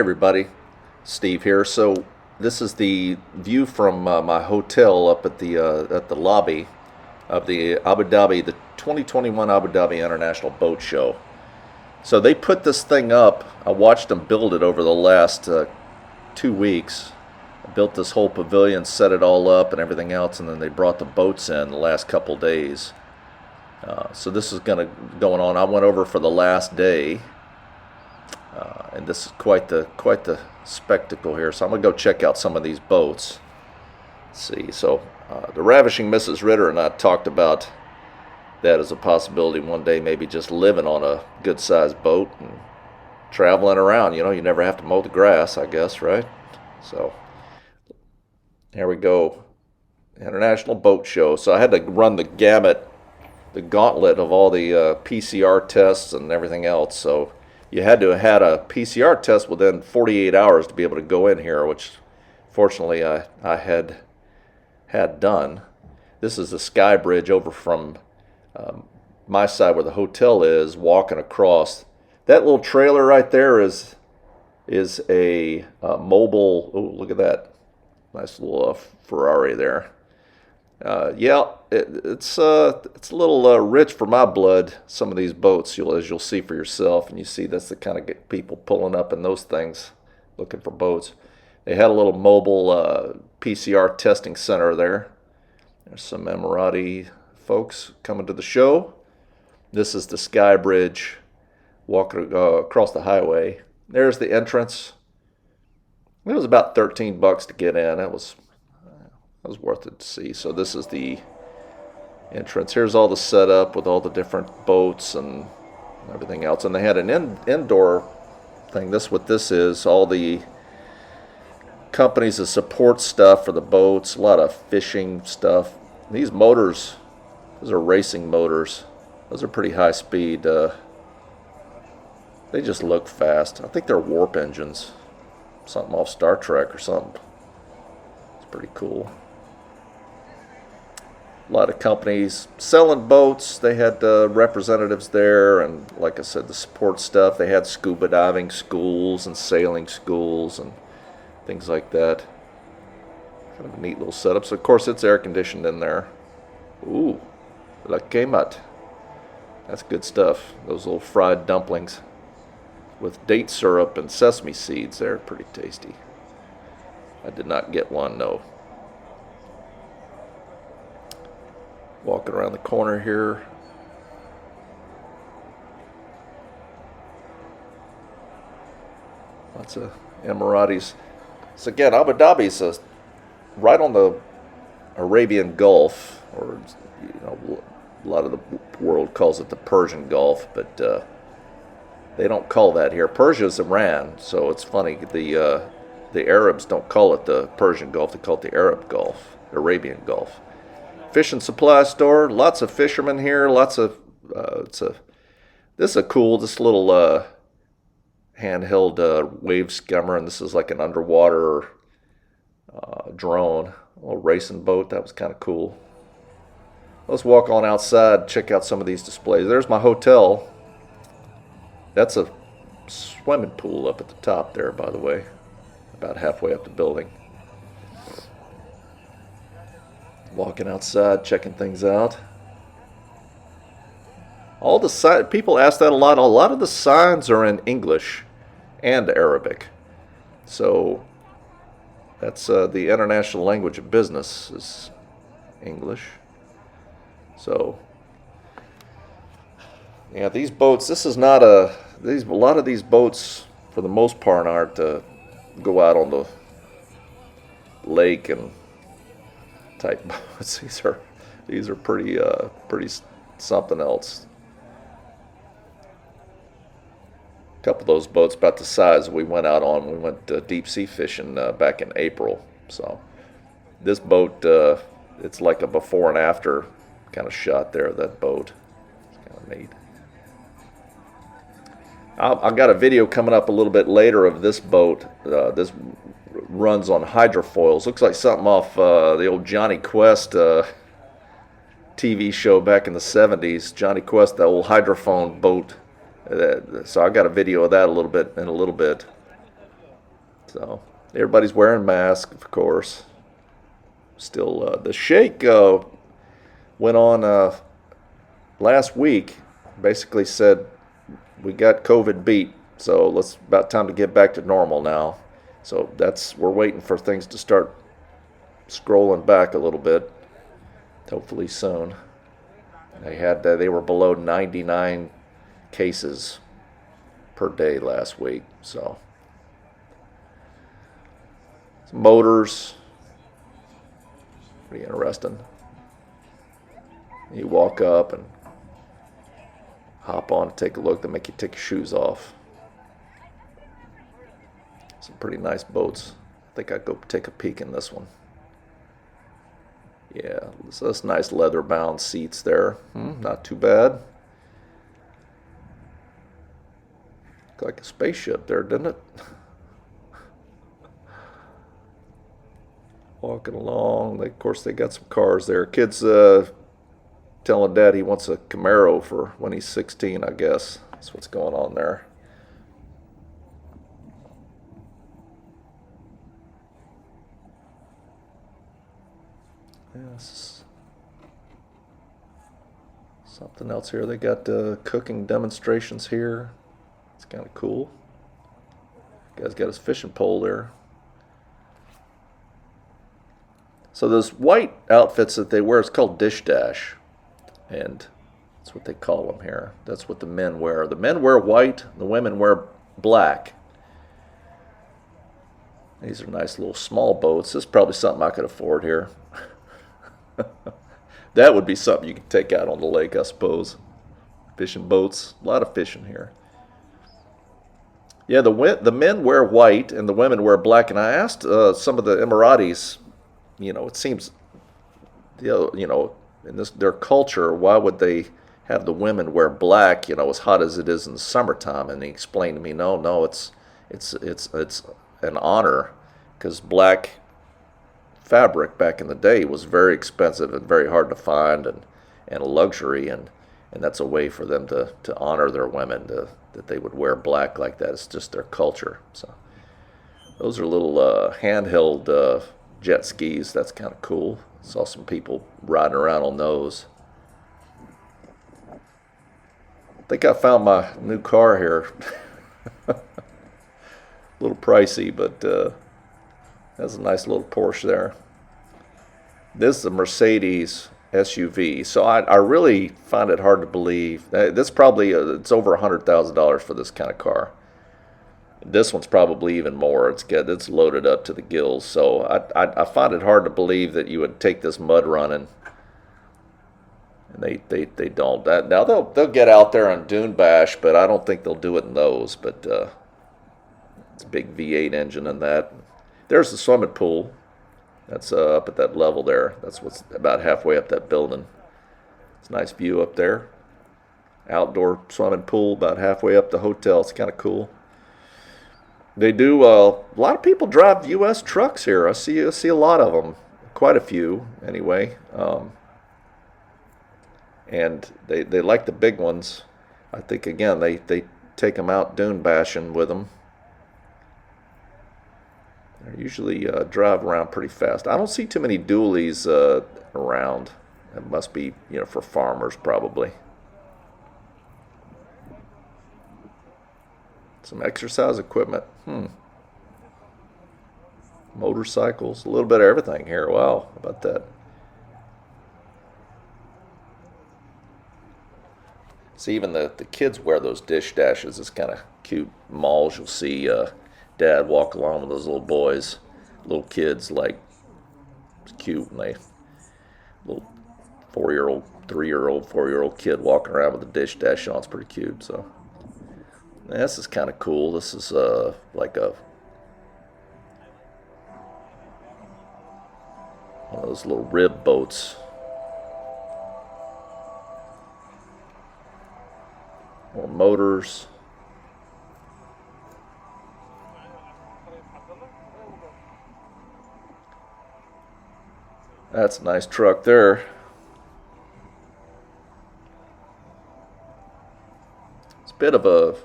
everybody, Steve here. So this is the view from my hotel up at the lobby of the Abu Dhabi, the 2021 Abu Dhabi International Boat Show. So they put this thing up. I watched them build it over the last 2 weeks. I built this whole pavilion, set it all up and everything else, and then they brought the boats in the last couple days. So this is going on. I went over for the last day. And this is quite the spectacle here. So I'm gonna go check out some of these boats. Let's see. So the Ravishing Mrs. Ritter and I talked about that as a possibility one day, maybe just living on a good-sized boat and traveling around. You know, you never have to mow the grass, I guess, right? So here we go. International Boat Show. So I had to run the gauntlet of all the PCR tests and everything else. So you had to have had a PCR test within 48 hours to be able to go in here, which fortunately I had done. This is the sky bridge over from my side where the hotel is, walking across. That little trailer right there is a mobile. Oh, look at that. Nice little Ferrari there. Yeah, it's a little rich for my blood, some of these boats, as you'll see for yourself, and you see that's the kind of people pulling up in those things looking for boats. They had a little mobile PCR testing center there. There's some Emirati folks coming to the show. This is the sky bridge walking across the highway. There's the entrance. It was about $13 to get in. It was worth it to see. So this is the entrance. Here's all the setup with all the different boats and everything else. And they had an indoor thing. This what this is. All the companies that support stuff for the boats. A lot of fishing stuff. These motors, those are racing motors. Those are pretty high speed. They just look fast. I think they're warp engines. Something off Star Trek or something. It's pretty cool. A lot of companies selling boats. They had representatives there, and like I said, the support stuff. They had scuba diving schools and sailing schools and things like that. Kind of a neat little setup. So of course it's air conditioned in there. Ooh, la quemat. That's good stuff. Those little fried dumplings with date syrup and sesame seeds. They're pretty tasty. I did not get one, no. Walking around the corner here. Lots of Emiratis. So again, Abu Dhabi's right on the Arabian Gulf, or a lot of the world calls it the Persian Gulf, but they don't call that here. Persia's Iran, so it's funny. The Arabs don't call it the Persian Gulf; they call it the Arab Gulf, Arabian Gulf. Fish and supply store. Lots of fishermen here. Lots of this is a cool, this little handheld wave skimmer, and this is like an underwater drone, a little racing boat. That was kind of cool. Let's walk on outside, check out some of these displays. There's my hotel. That's a swimming pool up at the top there, by the way, about halfway up the building. Walking outside, checking things out. All the people ask that a lot. A lot of the signs are in English and Arabic. So that's the international language of business is English. So yeah, these boats. This is not a lot of these boats for the most part aren't go out on the lake and type boats. These are pretty something else. A couple of those boats about the size we went out on. We went deep sea fishing back in April. So this boat, it's like a before and after kind of shot there of that boat. It's kind of neat. I've got a video coming up a little bit later of this boat. This runs on hydrofoils. Looks like something off the old Johnny Quest TV show back in the 70s. Johnny Quest, the old hydrophone boat. So I got a video of that in a little bit. So everybody's wearing masks, of course. Still, the shake went on last week. Basically said we got COVID beat, so let's about time to get back to normal now. So we're waiting for things to start scrolling back a little bit. Hopefully soon. They were below 99 cases per day last week. So some motors, pretty interesting. You walk up and hop on and take a look. They make you take your shoes off. Some pretty nice boats. I think I'd go take a peek in this one. Yeah, so that's nice leather-bound seats there. Not too bad. Looked like a spaceship there, didn't it? Walking along. Of course, they got some cars there. Kids telling Dad he wants a Camaro for when he's 16, I guess. That's what's going on there. Yes. Something else here. They got cooking demonstrations here. It's kind of cool. Guy's got his fishing pole there. So those white outfits that they wear, it's called dish dash, and that's what they call them here. That's what the men wear. The men wear white, the women wear black. These are nice little small boats. This is probably something I could afford here. That would be something you could take out on the lake, I suppose. Fishing boats, a lot of fishing here. Yeah, the men wear white and the women wear black. And I asked some of the Emiratis, it seems, in their culture, why would they have the women wear black, as hot as it is in the summertime? And he explained to me, no, it's an honor, because black fabric back in the day was very expensive and very hard to find, and a luxury, and that's a way for them to honor their women, that they would wear black like that. It's just their culture. So those are little handheld jet skis. That's kind of cool. Saw some people riding around on those. I think I found my new car here. A little pricey, but that's a nice little Porsche there. This is a Mercedes SUV. So I really find it hard to believe. This probably, it's over $100,000 for this kind of car. This one's probably even more. It's loaded up to the gills. So I find it hard to believe that you would take this mud running. And they don't. Now they'll get out there on Dune Bash, but I don't think they'll do it in those. But it's a big V8 engine in that. There's the swimming pool. That's up at that level there. That's what's about halfway up that building. It's a nice view up there. Outdoor swimming pool about halfway up the hotel. It's kind of cool. They do. A lot of people drive U.S. trucks here. I see a lot of them. Quite a few, anyway. And they like the big ones. I think, again, they take them out dune bashing with them. They usually drive around pretty fast. I don't see too many dualies around. It must be, for farmers probably. Some exercise equipment. Motorcycles. A little bit of everything here. Wow, how about that? See, even the kids wear those dish dashes. It's kind of cute. Malls, you'll see Dad walk along with those little boys, little kids, like, it's cute. And they, little 4-year-old, 3-year-old, 4-year-old kid walking around with a dish dash on. It's pretty cute. So this is kind of cool. This is like one of those little rib boats. More motors. That's a nice truck there. It's a bit of a,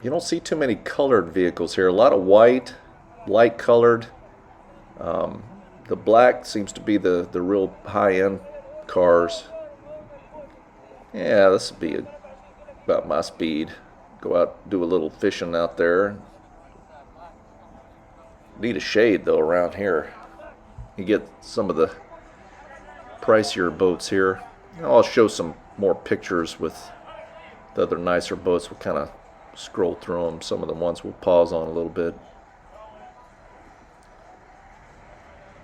you don't see too many colored vehicles here. A lot of white, light colored. The black seems to be the real high-end cars. Yeah, this would be about my speed. Go out, do a little fishing out there. Need a shade though around here. You get some of the pricier boats here. I'll show some more pictures with the other nicer boats. We'll kind of scroll through them. Some of the ones we'll pause on a little bit.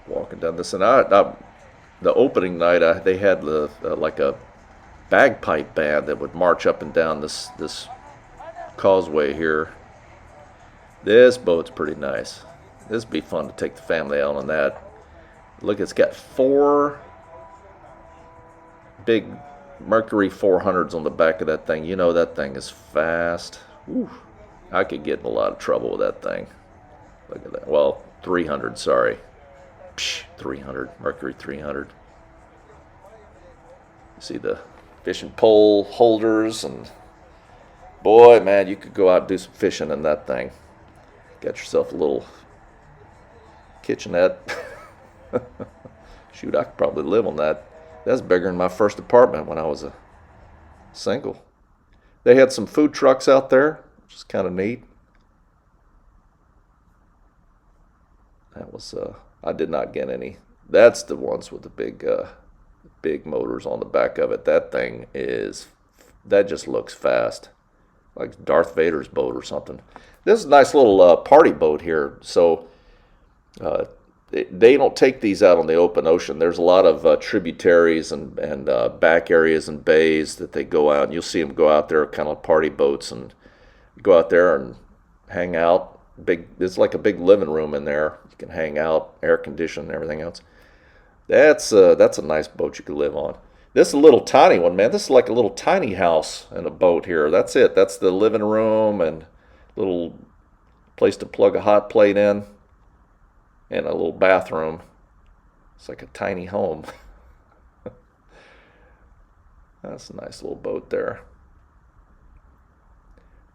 Walking down this, and the opening night, they had like a bagpipe band that would march up and down this causeway here. This boat's pretty nice. This would be fun to take the family out on that. Look, it's got 4 big Mercury 400s on the back of that thing. You know that thing is fast. Whew. I could get in a lot of trouble with that thing. Look at that. Well, 300, sorry. 300, Mercury 300. You see the fishing pole holders, and boy, man, you could go out and do some fishing in that thing. Got yourself a little kitchenette. Shoot, I could probably live on that. That's bigger than my first apartment when I was a single. They had some food trucks out there, which is kind of neat. That was I did not get any. That's the ones with the big motors on the back of it. That just looks fast, like Darth Vader's boat or something. This is a nice little party boat here. So they don't take these out on the open ocean. There's a lot of tributaries and back areas and bays that they go out. And you'll see them go out there, kind of party boats, and go out there and hang out. It's like a big living room in there. You can hang out, air conditioned, and everything else. That's a nice boat you could live on. This is a little tiny one, man. This is like a little tiny house in a boat here. That's it. That's the living room and little place to plug a hot plate in, and a little bathroom. It's like a tiny home. That's a nice little boat there.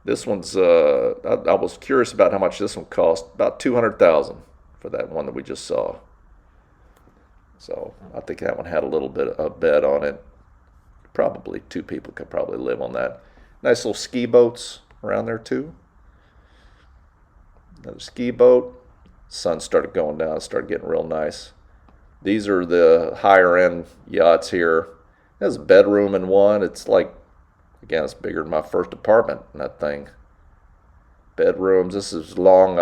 This one's, I was curious about how much this one cost. About $200,000 for that one that we just saw. So I think that one had a little bit of bed on it. Probably 2 people could probably live on that. Nice little ski boats around there too. Another ski boat. Sun started going down. It started getting real nice. These are the higher end yachts here. There's a bedroom in one. It's like, again, it's bigger than my first apartment in that thing. Bedrooms. This is long.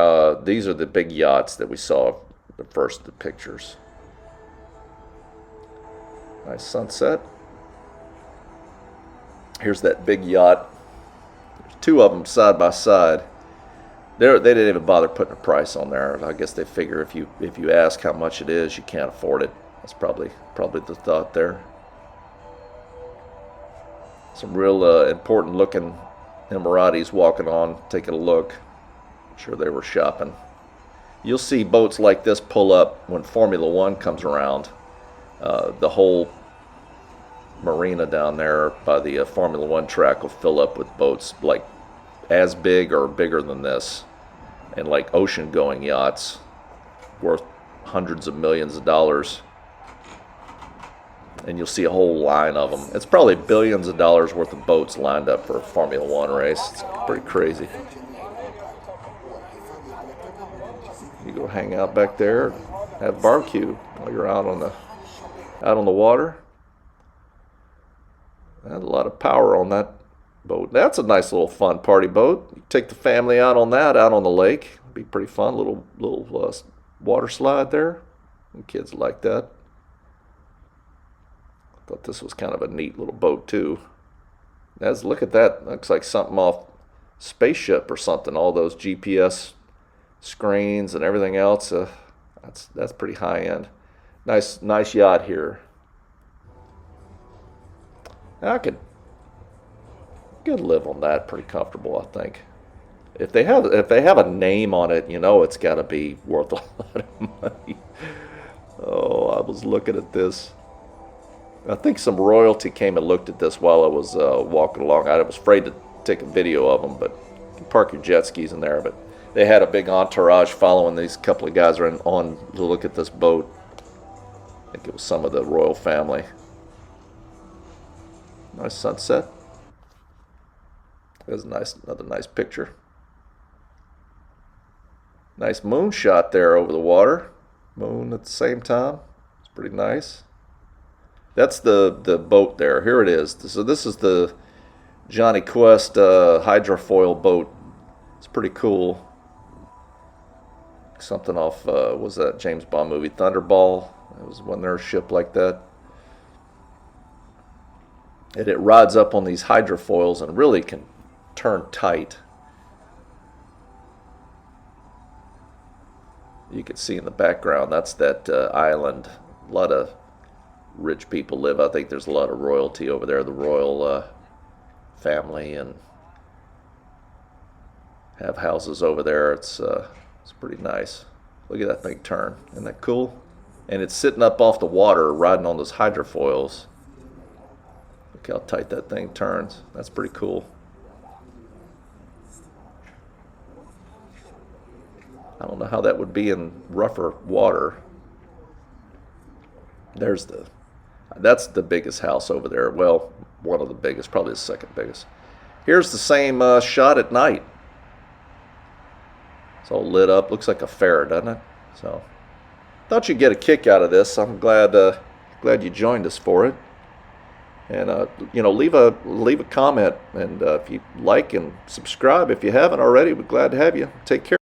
These are the big yachts that we saw the first of the pictures. Nice sunset. Here's that big yacht. There's 2 of them side by side. They didn't even bother putting a price on there. I guess they figure if you ask how much it is, you can't afford it. That's probably the thought there. Some real important looking Emiratis walking on, taking a look. I'm sure they were shopping. You'll see boats like this pull up when Formula One comes around. The whole marina down there by the Formula One track will fill up with boats like as big or bigger than this, and like ocean going yachts worth hundreds of millions of dollars. And you'll see a whole line of them. It's probably billions of dollars worth of boats lined up for a Formula One race. It's pretty crazy. You go hang out back there, have a barbecue while you're out on the water. Had a lot of power on that boat. That's a nice little fun party boat. You take the family out on that, out on the lake. It'd be pretty fun. Little water slide there. And kids like that. Thought this was kind of a neat little boat too. Look at that. Looks like something off spaceship or something. All those GPS screens and everything else. That's pretty high end. Nice yacht here. I could live on that pretty comfortable, I think. If they have a name on it, it's got to be worth a lot of money. Oh, I was looking at this. I think some royalty came and looked at this while I was walking along. I was afraid to take a video of them, but you can park your jet skis in there. But They had a big entourage following these couple of guys on to look at this boat. I think it was some of the royal family. Nice sunset. There's another nice picture. Nice moon shot there over the water. Moon at the same time. It's pretty nice. That's the boat there. Here it is. So this is the Johnny Quest hydrofoil boat. It's pretty cool. Something off, was that James Bond movie Thunderball? It was when there's a ship like that. And it rides up on these hydrofoils and really can turn tight. You can see in the background, that's that island. A lot of rich people live. I think there's a lot of royalty over there. The royal family and have houses over there. It's pretty nice. Look at that thing turn. Isn't that cool? And it's sitting up off the water, riding on those hydrofoils. Look how tight that thing turns. That's pretty cool. I don't know how that would be in rougher water. That's the biggest house over there. Well, one of the biggest, probably the second biggest. Here's the same shot at night. It's all lit up. Looks like a fair, doesn't it? So, thought you'd get a kick out of this. I'm glad you joined us for it. And leave a comment, and if you like and subscribe if you haven't already, we're glad to have you. Take care.